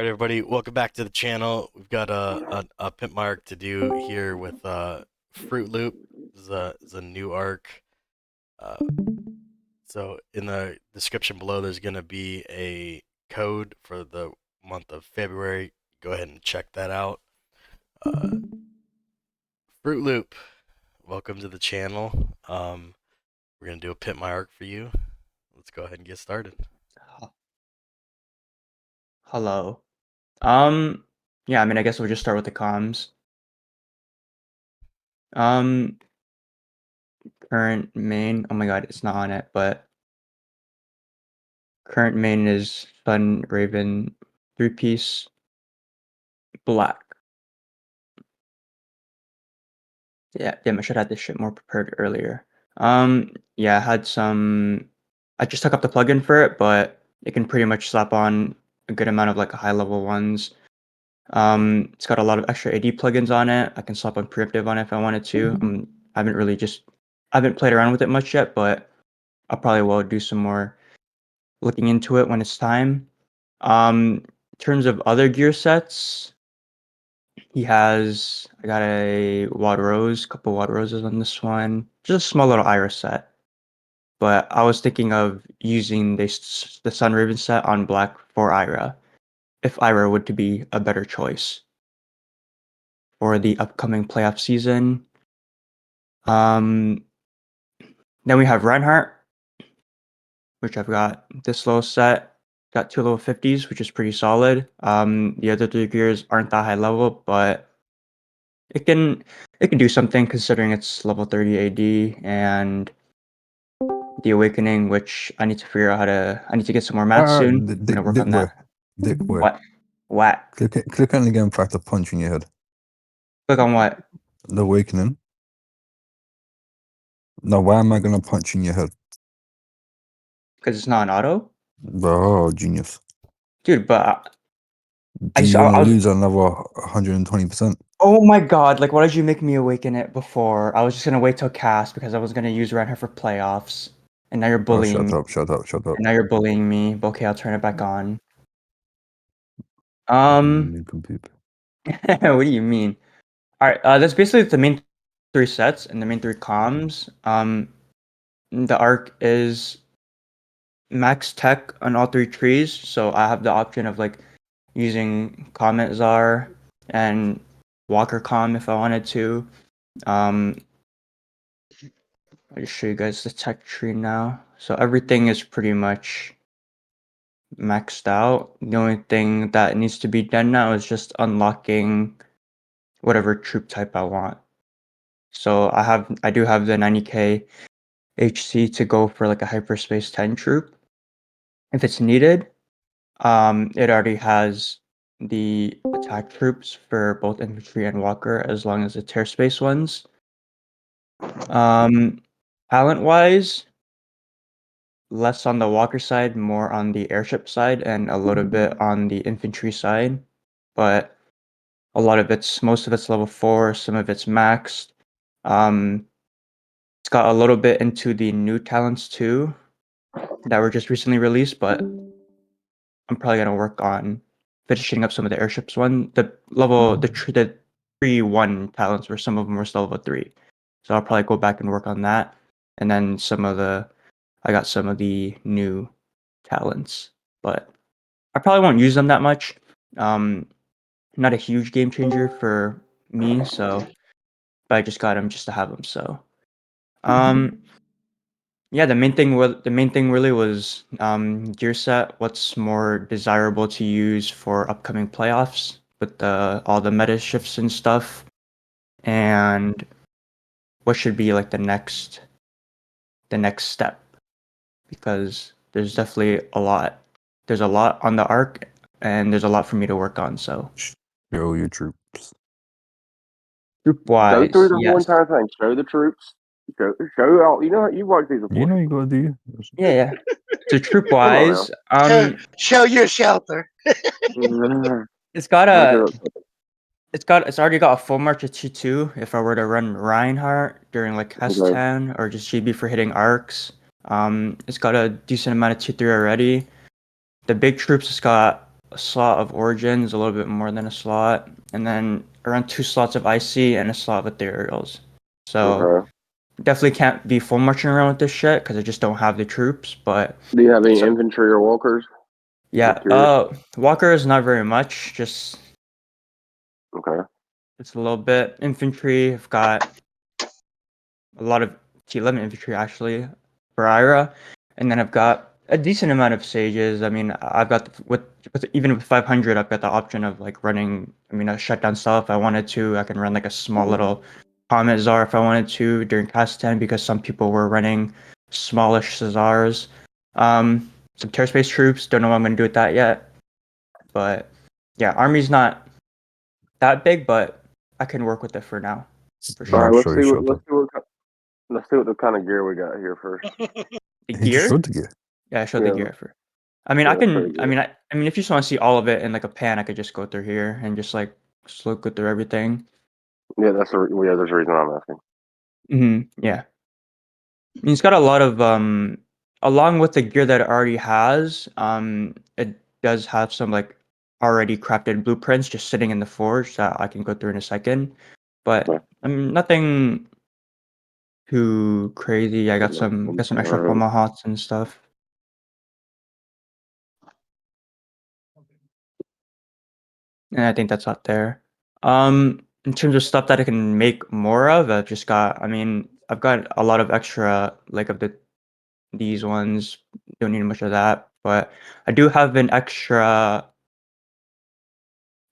All right, everybody, welcome back to the channel. We've got a pimp mark to do here with Fruit Loop. This is a new arc. Uh, so in the description below, there's gonna be a code for the month of February. Go ahead and check that out. Uh, Fruit Loop, welcome to the channel. We're gonna do a pimp my arc for you. Let's go ahead and get started. H- Hello. Um, yeah, I mean, I guess we'll just start with the comms. Um, Current main, oh my god, it's not on it, but current main is Sun Raven 3-piece black. Yeah, damn, I should have had this shit more prepared earlier. Yeah, I just took up the plugin for it, but it can pretty much slap on a good amount of like high level ones. It's got a lot of extra AD plugins on it. I can slap on preemptive on it if I wanted to. I haven't really just I haven't played around with it much yet, but I'll probably will do some more looking into it when it's time. In terms of other gear sets, I got a couple Wad Roses on this one. Just a small little Iris set. But I was thinking of using the Sun Raven set on black for Ira, if Ira would to be a better choice for the upcoming playoff season. Um, then we have Reinhardt, which I've got this little set. Got two level 50s, which is pretty solid. The other three gears aren't that high level, but it can it can do something considering it's level 30 AD and the Awakening, which I need to get some more mats soon. I'm Dick, gonna work Dick on boy. that. Dick boy. What? What? Click on the game for the punch in your head. Click on what? The awakening. No, why am I gonna punch in your head? Because it's not an auto, Oh, genius. dude. But Do you want I to was. lose another 120%? Oh my god! Like, why did you make me awaken it before? I was just gonna wait till cast because I was gonna use Reinhardt for playoffs, and now you're Oh, bullying shut me. up, shut up, shut up. And now you're bullying me. But okay, I'll turn it back on. Um, Nincompoop. what do you mean? All right, that's basically the main three sets and the main three comms. The arc is max tech on all three trees, so I have the option of like using Comet Czar and Walker Com if I wanted to. Um, I'll just show you guys the tech tree now. So everything is pretty much maxed out. The only thing that needs to be done now is just unlocking whatever troop type I want. So I do have the 90k HC to go for like a hyperspace 10 troop if it's needed. It already has the attack troops for both infantry and walker as long as it's airspace ones. Um, Talent wise, less on the walker side, more on the airship side, and a little bit on the infantry side. But most of it's level 4, some of it's maxed. Um, it's got a little bit into the new talents too that were just recently released, but I'm probably gonna work on finishing up some of the airships one. The 3-1 talents where some of them were still level 3. So I'll probably go back and work on that. And then I got some of the new talents, but I probably won't use them that much. Um, Not a huge game changer for me, but I just got them just to have them. So, um, yeah, the main thing really was gear set. What's more desirable to use for upcoming playoffs with all the meta shifts and stuff, and what should be like the next step because there's definitely a lot. There's a lot on the arc, and there's a lot for me to work on. So Show your troops. group Go through wise, the whole yes, entire thing. Show the troops. Show out. You know you watch these You before. know you gotta do. yeah, yeah. So troop Come on now. wise, Show your shelter. it's got Not a sure. It's already got a full march of T2 if I were to run Reinhardt during like Okay. S10 or just GB for hitting arcs. It's got a decent amount of T3 already. The big troops it's got a slot of Origins, a little bit more than a slot, and then around 2 slots of IC and a slot of Ethereals. So Okay. definitely can't be full marching around with this shit because I just don't have the troops. But Do you have any so, infantry or walkers? yeah, Just curious. Walker is not very much. Just Okay. it's a little bit infantry. I've got a lot of T11 infantry actually for Ira, and then I've got a decent amount of sages. I mean, I've got with even with 500, I've got the option of like running. I mean, a shutdown cell if I wanted to. I can run like a small little Comet Czar if I wanted to during Cast 10 because some people were running smallish Czars. Some Terra Space troops. Don't know what I'm gonna do with that yet, but yeah, army's not that big, but I can work with it for now, for All I'll right. sure. show you shut up. Let's see what the kind of gear we got here first. The He just gear. showed the gear. Yeah, I showed the Yeah. gear for. I mean, Yeah, pretty good. I mean, if you just want to see all of it in like a pan, I could just go through here and just like slow go through everything. Yeah, that's there's a reason I'm asking. Yeah. I mean, it's got a lot of along with the gear that it already has, it does have some like already crafted blueprints just sitting in the forge that I can go through in a second. But Okay. I mean, nothing too crazy. I got some extra tomahawks and stuff. And I think that's out there. In terms of stuff that I can make more of, I mean, I've got a lot of extra, like of these ones. Don't need much of that, but I do have an extra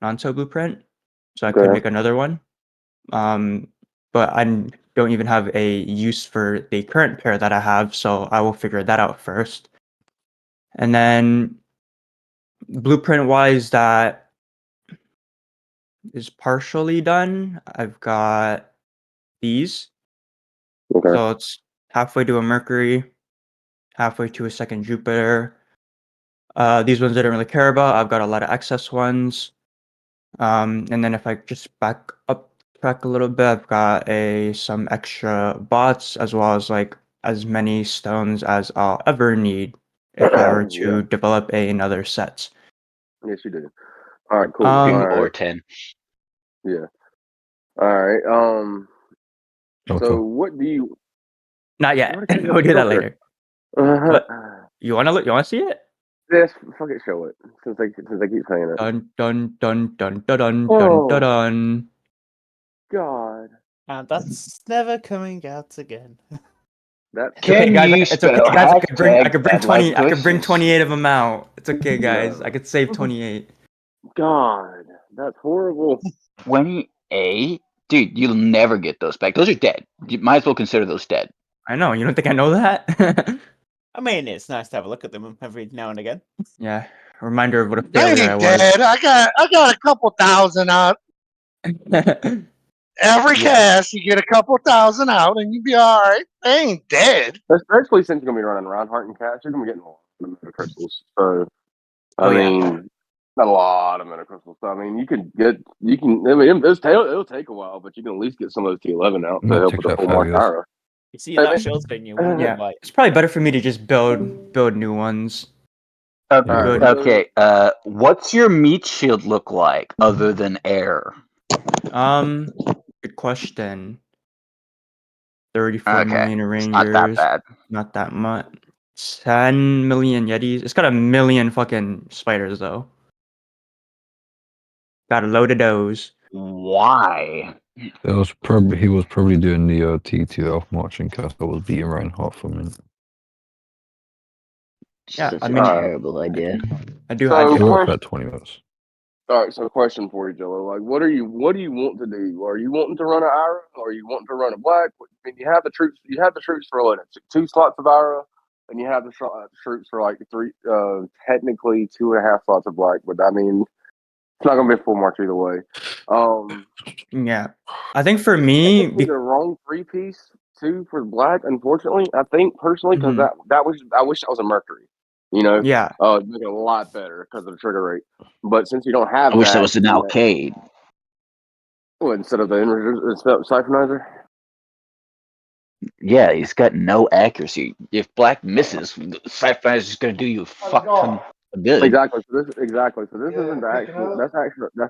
non-so blueprint, so I could Okay. make another one. But I don't even have a use for the current pair that I have, so I will figure that out first. And then blueprint-wise, that is partially done. I've got these. Okay. So it's halfway to a Mercury, halfway to a second Jupiter. These ones I don't really care about. I've got a lot of excess ones. And then if I just back up track a little bit, I've got some extra bots as well as like as many stones as I'll ever need if I were Yeah. to develop another set. Yes, you do. All right. Cool. Um, All 2 or right. 10. Yeah. All right. So Okay. what do you? Not yet. What We'll do that later. What? You wanna look? You wanna see it? Yes. Fuck it. Show it. Since they keep saying it. Dun dun dun dun dun dun dun dun Oh dun. God. And that's never coming out again. That's It's okay, Can guys. you It's okay, spell guys. I hashtag could bring bad life 20. I could bring choices? 28 of them out. It's okay, guys. No. I could save 28. God. That's horrible. 28? Dude, you'll never get those back. Those are dead. You might as well consider those dead. I know. You don't think I know that? I mean, it's nice to have a look at them every now and again. Yeah. Reminder of what a They failure I ain't was. dead. I got a couple thousand out. Every Yeah. cast, you get a couple thousand out, and you be all right. They ain't dead. Especially since you're gonna be running Reinhardt and Cash, you're gonna be getting a lot of metacrystals. So Oh, I yeah. mean, not a lot of metacrystals. So I mean, I mean, it'll take a while, but you can at least get some of those T11 out to Might help take with the that full 5 Mark years. Ira. You see that shelter in your Yeah. like It's probably better for me to just build new ones. Okay, Yeah. Good. what's your meat shield look like other than air? Good question. 34 Okay, million it's not that Rangers. bad. Not that much. 10 million Yetis. It's got a million fucking spiders though. Got a load of those. Why? He was probably doing the T2 Elf marching cast that was beating Reinhardt for a minute. Yeah, Such I a mean, terrible idea. I do. So, It worked for about 20 minutes. all right. So, question for you, Jello. Like, what do you want to do? Are you wanting to run an Ira? Or are you wanting to run a Black? I mean, you have the troops. You have the troops for what? 2 slots of Ira, and you have the troops for like 3, technically 2.5 slots of Black. But I mean, it's not gonna be a full march either way. Yeah, I think for It's me, technically the wrong 3-piece too for Black. Unfortunately, I think personally because Mhm. that was I wish that was a Mercury. You know, yeah, it'd make it a lot better because of the trigger rate. But since you don't have I wish that that, was an Alcade. instead of the siphonizer. Yeah, he's got no accuracy. If Black misses, Sci-Fi is just going to do you a fuck ton of ability. Exactly. So this isn't the actual. That's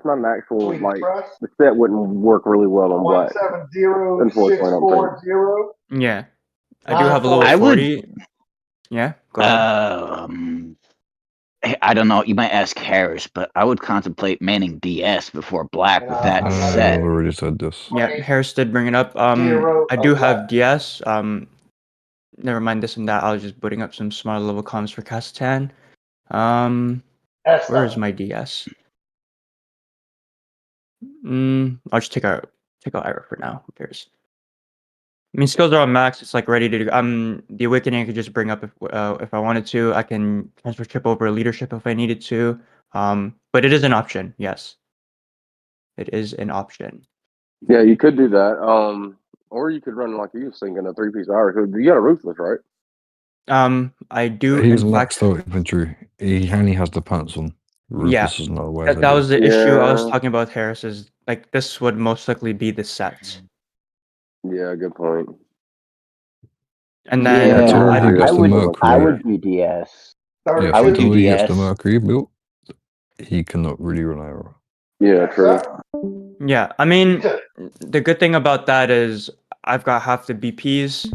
not an actual like the set wouldn't work really well on black. Unfortunately, I don't think. Yeah, I do have a level I would. 40. Yeah, go ahead. I don't know. You might ask Harris, but I would contemplate manning DS before black with that I've set. already said this. Yeah, Harris did bring it up. I do have DS. Never mind this and that. I was just putting up some smart level comms for Castan. Where is my DS? I'll just take out Ira for now. Who cares? I mean, skills are on max. It's like ready to do. The awakening I could just bring up if I wanted to. I can transfer chip over leadership if I needed to. But it is an option. Yes, it is an option. Yeah, you could do that. Or you could run like you was thinking a 3-piece hour. You got a ruthless, right? I do. He's In fact, maxed out infantry. He only has the pants on. yeah, Rufus is not aware that was the this. issue I was Yeah. talking about. Harris is like this would most likely be the set, Yeah, good point. and Yeah, then Until he gets the I Mercury. would do DS. Yes, I would do until he gets the DS. Mercury built, he cannot really run Ira. Yeah, true. yeah, I mean, the good thing about that is I've got half the BPs,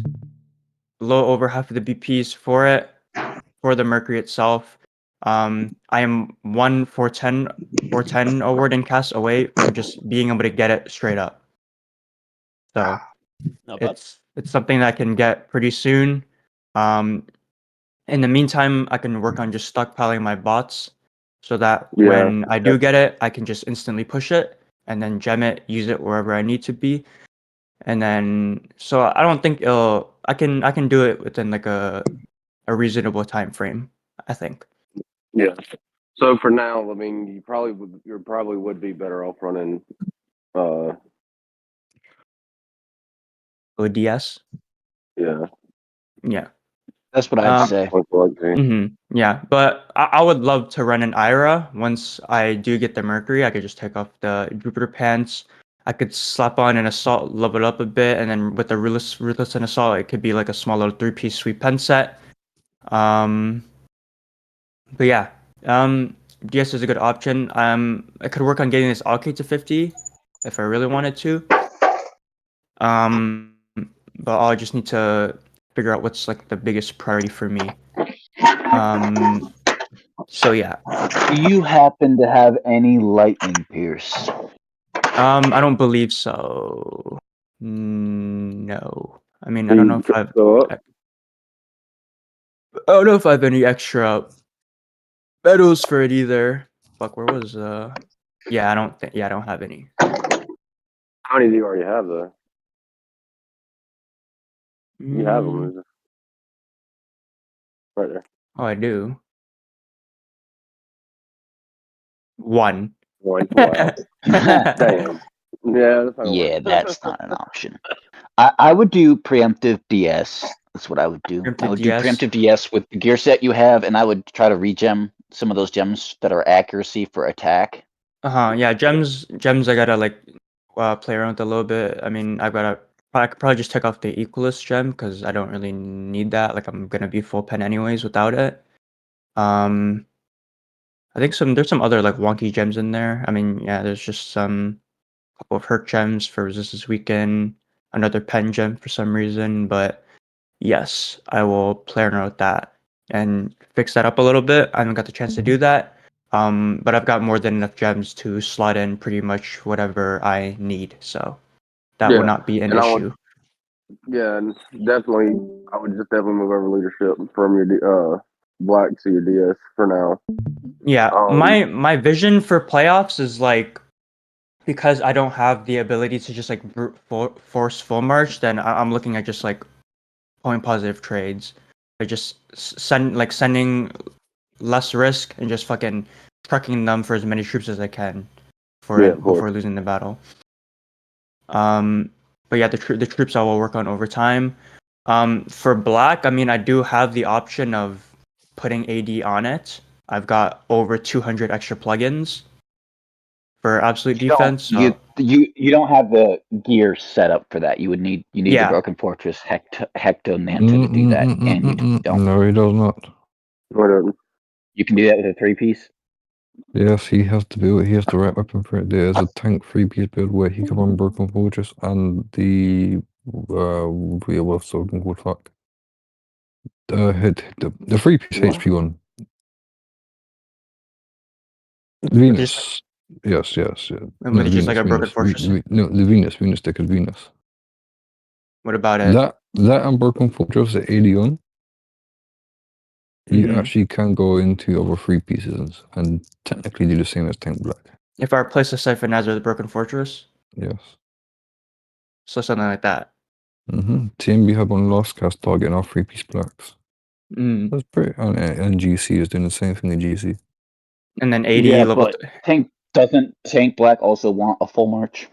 low over half of the BPs for it, for the Mercury itself. I am 410 award and cast away from just being able to get it straight up. So Not bad. it's something that I can get pretty soon. In the meantime, I can work on just stockpiling my bots so that Yeah. when I do get it, I can just instantly push it and then gem it, use it wherever I need to be. And then so I don't think I can do it within like a reasonable time frame, I think. Yeah. So for now, I mean, you probably would be better off running. ODS. Yeah. Yeah. That's what I'd say. Yeah, but I would love to run an Ira once I do get the Mercury. I could just take off the Jupiter pants. I could slap on an assault, level it up a bit, and then with the ruthless and assault, it could be like a small little 3-piece sweep pen set. But yeah, DS is a good option. I could work on getting this Alkate to 50 if I really wanted to. But I'll just need to figure out what's like the biggest priority for me. So yeah. Do you happen to have any lightning pierce? I don't believe so. No. I mean, I don't know if I don't know if I have any extra medals for it either. Fuck, where was yeah, I don't have any. How many do you already have though? You have them right there. Oh, I do. One. Wow. Damn. Yeah, that's not gonna Yeah, work. that's not an option. I would do preemptive DS. That's what I would do. I would do preemptive DS with the gear set you have, and I would try to regem some of those gems that are accuracy for attack. Yeah, gems. I gotta like play around with a little bit. I mean, I could probably just take off the Equalist gem because I don't really need that. Like, I'm gonna be full pen anyways without it. I think there's some other like wonky gems in there. I mean, yeah, there's just some couple of hurt gems for resistance weaken, another pen gem for some reason, but yes, I will play around with that and fix that up a little bit. I haven't got the chance to do that. But I've got more than enough gems to slot in pretty much whatever I need, so that would not be an issue. And definitely, I would just definitely move over leadership from your black to your DS for now. Yeah, my vision for playoffs is like, because I don't have the ability to just like force full march, then I'm looking at just like point positive trades. I just sending less risk and just fucking trucking them for as many troops as I can before losing the battle. But yeah, the troops I will work on over time. For black, I mean, I do have the option of putting AD on it. I've got over 200 extra plugins for absolute defense. You don't have the gear set up for that. You need the Broken Fortress Hecto Nanta to do that, and you don't. No, he does not. You can do that with a 3-piece. Yes, he has to build. He has the right weapon for it. There's a tank 3-piece build where he can run Broken Fortress and the what's the one called? Fuck. The 3-piece What? HP one. Which is Venus. Yes, yes, yeah. No, which is like Venus, a broken Venus. fortress. No, the Venus deck is Venus. What about it? That and Broken Fortress, the 80 on, you Mhm. actually can go into other 3-pieces and technically do the same as Tank Black. If I replace the Siphon as with the broken fortress, Yes. so something like that. TMB have on last cast target and our 3-piece blacks. Mm. That's pretty. And GC is doing the same thing in GC. And then 80 Yeah, level. but doesn't Tank Black also want a full march?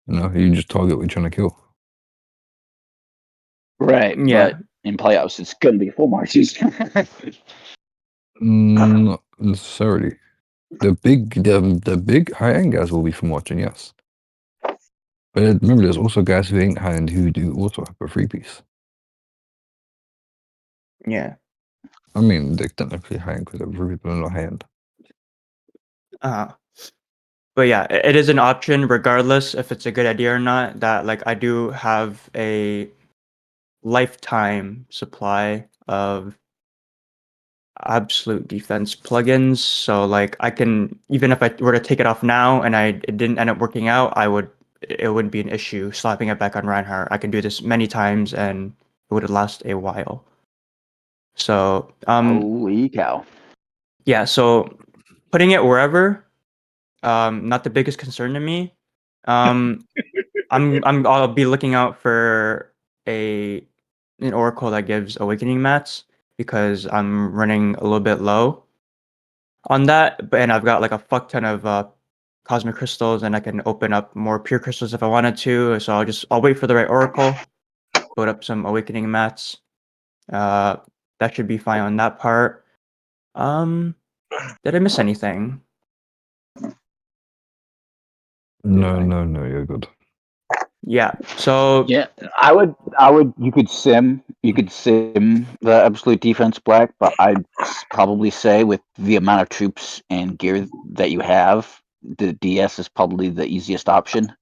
No, you just target what you're trying to kill. Right, Yeah. but in playoffs it's gonna be full marches. Not necessarily. The big high end guys will be from watching, yes. But remember, there's also guys who ain't high end who do also have a 3-piece. Yeah. I mean, they're technically high end because they're people not high end. But yeah, it is an option regardless if it's a good idea or not. That like I do have a lifetime supply of absolute defense plugins. So like I can, even if I were to take it off now and it didn't end up working out, it wouldn't be an issue slapping it back on Reinhardt. I can do this many times and it would last a while. So Holy cow. yeah, so putting it wherever, not the biggest concern to me. I'll be looking out for an oracle that gives awakening mats because I'm running a little bit low on that, and I've got like a fuck ton of cosmic crystals, and I can open up more pure crystals if I wanted to. So I'll wait for the right oracle, build up some awakening mats. That should be fine on that part. Did I miss anything? No, you're good. Yeah. So Yeah, you could sim the absolute defense black, but I'd probably say with the amount of troops and gear that you have, the DS is probably the easiest option.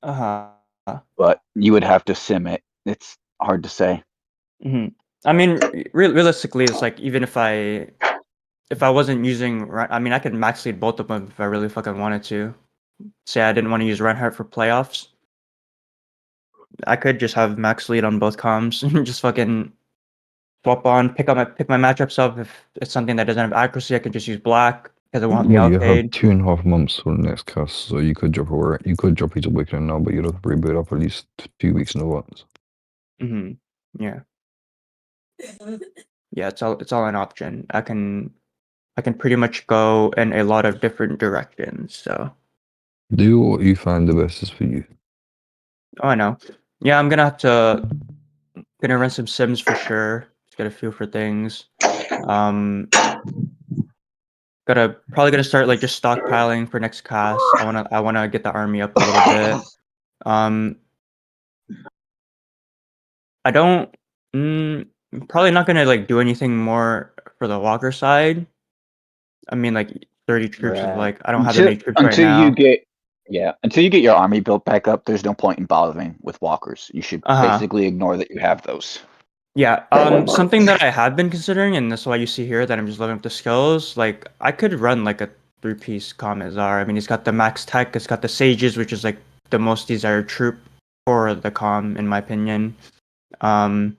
uh-huh. But you would have to sim it. It's hard to say. I mean, realistically, it's like even if I wasn't using, I mean, I could max lead both of them if I really fucking wanted to. Say I didn't want to use Reinhardt for playoffs. I could just have max lead on both comms and just fucking swap on, pick my matchups up. If it's something that doesn't have accuracy, I can just use black because it won't be Well, you have outpaid. 2.5 months for the next cast, so you could drop his awakening now, but you'd have to rebuild up at least 2 weeks in advance. Yeah. Yeah, it's all an option. I can pretty much go in a lot of different directions. So Do what you find the best is for you. oh, I know. Yeah, I'm gonna run some sims for sure. Just get a feel for things. Um, probably gonna start like just stockpiling for next cast. I wanna get the army up a little bit. Um, I don't. Probably not gonna like do anything more for the walker side. I mean, like 30 troops is Right. like I don't have that many troops right now. Until you get your army built back up, there's no point in bothering with walkers. You should Uh-huh. basically ignore that you have those. Yeah, something that I have been considering, and that's why you see here that I'm just leveling up the skills. Like, I could run like a 3-piece Comet Czar. I mean, he's got the max tech, it's got the Sages, which is like the most desired troop for the com, in my opinion. Um,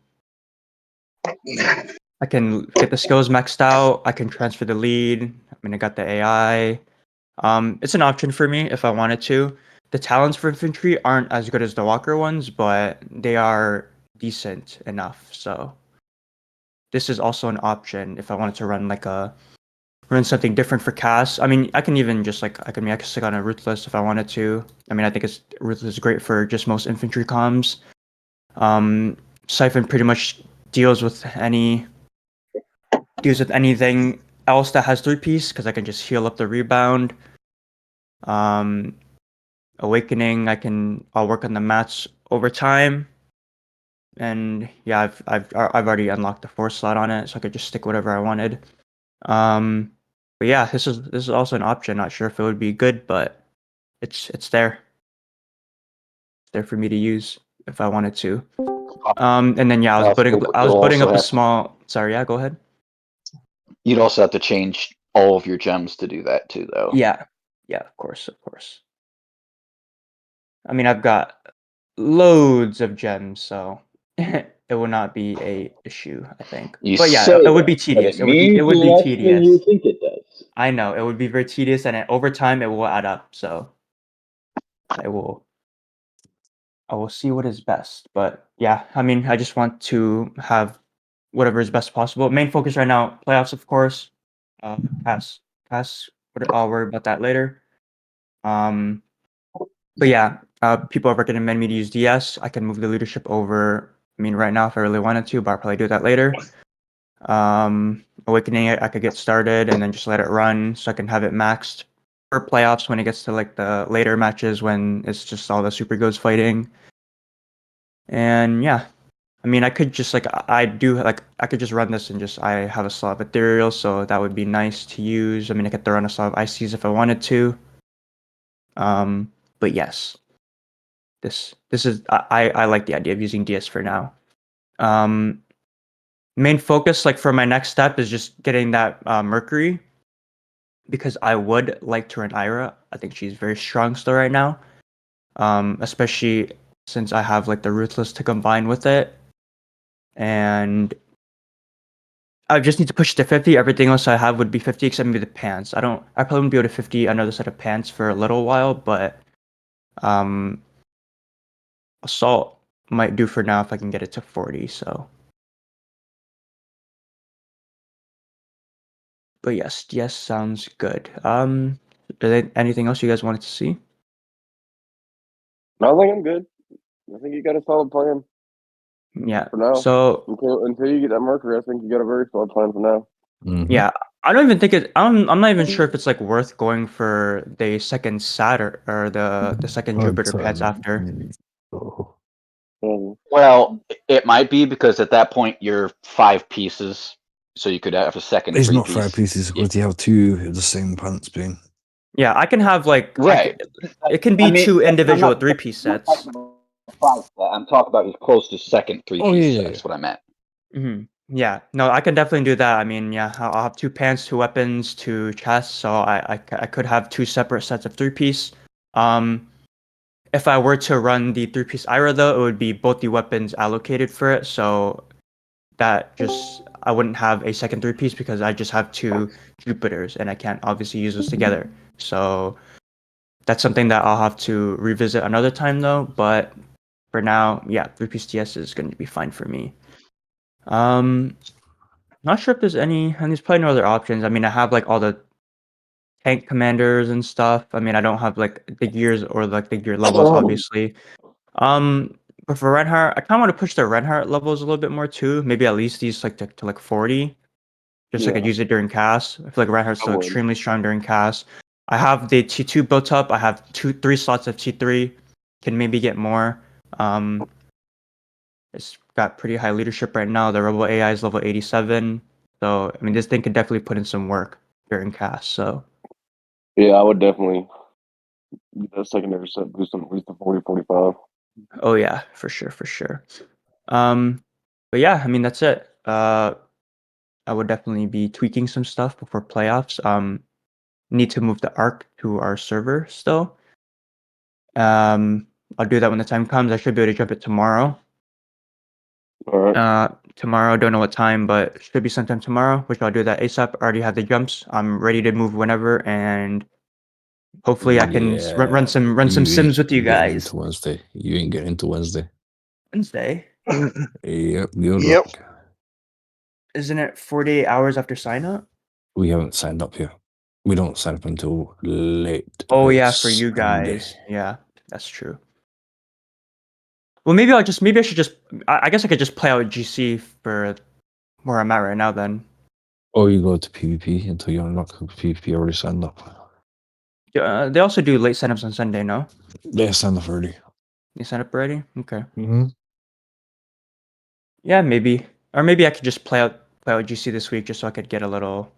I can get the skills maxed out. I can transfer the lead. I mean, I got the AI. It's an option for me if I wanted to. The talents for infantry aren't as good as the Walker ones, but they are decent enough. So this is also an option if I wanted to run something different for cast. I mean, I can even just like I can stick on a ruthless if I wanted to. I mean, I think ruthless is great for just most infantry comms. Siphon pretty much deals with anything else that has 3-piece because I can just heal up the rebound. Um, Awakening, I'll work on the mats over time. and yeah, I've already unlocked the 4 slot on it, so I could just stick whatever I wanted. But yeah, this is also an option. Not sure if it would be good, but it's there. It's there for me to use if I wanted to. And then yeah, I was putting up a small. Sorry, yeah, go ahead. You'd also have to change all of your gems to do that too, though. Yeah, of course, of course. I mean, I've got loads of gems, so it will not be a issue, I think. You But yeah, say it would be that, but tedious. it means It would be less than you tedious. think it does. I know it would be very tedious, and over time it will add up. So I will see what is best. But yeah, I mean, I just want to have whatever is best possible. Main focus right now, playoffs, of course. Pass, pass. I'll worry about that later. But yeah, people have recommended me to use DS. I can move the leadership over. I mean, right now, if I really wanted to, but I'll probably do that later. Awakening, I could get started and then just let it run so I can have it maxed for playoffs when it gets to like the later matches when it's just all the super goes fighting. And yeah, I mean, I could just like I could just run this and just I have a slot of ethereal, so that would be nice to use. I mean, I could throw in a slot of ICs if I wanted to. But yes, this is I like the idea of using DS for now. Main focus like for my next step is just getting that Mercury because I would like to run Ira. I think she's very strong still right now. Especially since I have like the Ruthless to combine with it. And I just need to push to 50. Everything else I have would be 50 except maybe the pants. I probably wouldn't be able to 50 another set of pants for a little while, but um Assault might do for now if I can get it to 40, so. But yes, sounds good. Is there anything else you guys wanted to see? I think I'm good. I think you got a solid plan Yeah. for now. So Until you get that Mercury, I think you got a very solid plan for now. yeah, I don't even think it. I'm not even sure if it's like worth going for the second Saturn or the second Jupiter pets after. Oh. Well, it might be because at that point you're 5 pieces, so you could have a second It's 3 not piece. 5 pieces because you have 2 of the same pants being. Yeah, I can have like Right. it can be 2 individual 3-piece sets. I'm talking about as close to second 3-piece Oh, yeah. sets. What I meant. Yeah, no, I can definitely do that. I mean, yeah, I'll have 2 pants, 2 weapons, 2 chests, so I could have 2 separate sets of 3-piece. If I were to run the 3-piece Ira though, it would be both the weapons allocated for it, so that just I wouldn't have a second 3-piece because I just have 2 Jupiters and I can't obviously use those together. So that's something that I'll have to revisit another time though, but for now, yeah, 3-piece DS is going to be fine for me. Not sure if there's any, and there's probably no other options. I mean, I have like all the tank commanders and stuff. I mean, I don't have like the gears or like the gear levels, obviously. But for Reinhardt, I kind of want to push the Reinhardt levels a little bit more too. Maybe at least these like to like 40, just so I could use it during cast. I feel like Reinhardt's still extremely strong during cast. I have the T2 built up. I have 3 slots of T3. Can maybe get more. It's got pretty high leadership right now. The Rebel AI is level 87. So, I mean, this thing could definitely put in some work during cast. So, yeah, I would definitely get that secondary set boost on at least the 40, 45. oh yeah, for sure, for sure. But yeah, I mean, that's it. I would definitely be tweaking some stuff before playoffs. Need to move the arc to our server still. I'll do that when the time comes. I should be able to jump it tomorrow. All right. Tomorrow, don't know what time, but should be sometime tomorrow, which I'll do that ASAP. I already have the jumps. I'm ready to move whenever, and hopefully I can run some sims with you getting guys. into Wednesday. You ain't getting into Wednesday. Wednesday? Yep, good Yep. luck. Isn't it 48 hours after sign up? We haven't signed up yet. We don't sign up until late. Oh yeah, for you guys. Yeah, that's true. Well, maybe I should just. I guess I could just play out GC for where I'm at right now. Then. Or you go to PvP until you unlock PvP already signed up. They also do late signups on Sunday. No, They signed up already. they sign up already. Okay. Yeah, maybe. Or maybe I could just play out GC this week just so I could get a little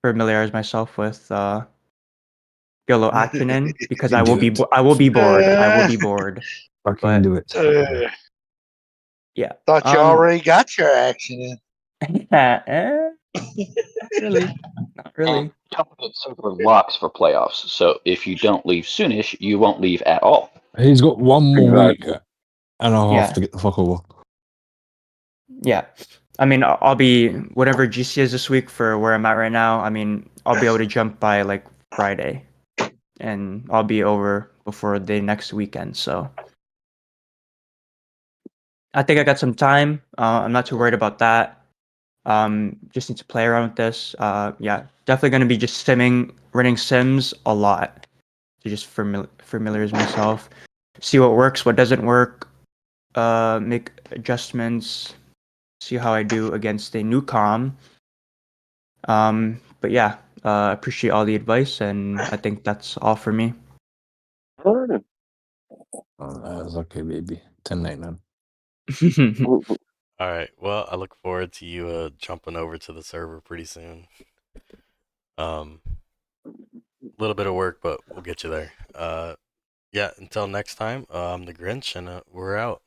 familiarize myself with get a little action in because I will Do be it. I will be bored. I will be bored. Fucking But do it. yeah. Thought you already got your action in. Not really. Not really. Confident server locks for playoffs, so if you don't leave soonish, you won't leave at all. He's got one more week Exactly. and a half Yeah. to get the fuck over. Yeah. I mean, I'll be whatever GC is this week for where I'm at right now. I mean, I'll be able to jump by like Friday, and I'll be over before the next weekend. So I think I got some time. I'm not too worried about that. Just need to play around with this. Yeah, definitely gonna be just running sims a lot to just familiarize myself, see what works, what doesn't work, make adjustments, see how I do against a new com. But yeah, appreciate all the advice, and I think that's all for me. Alrighty. That's okay, baby. 10-9 All right. Well, I look forward to you jumping over to the server pretty soon. A little bit of work, but we'll get you there. Yeah. Until next time, I'm the Grinch, and we're out.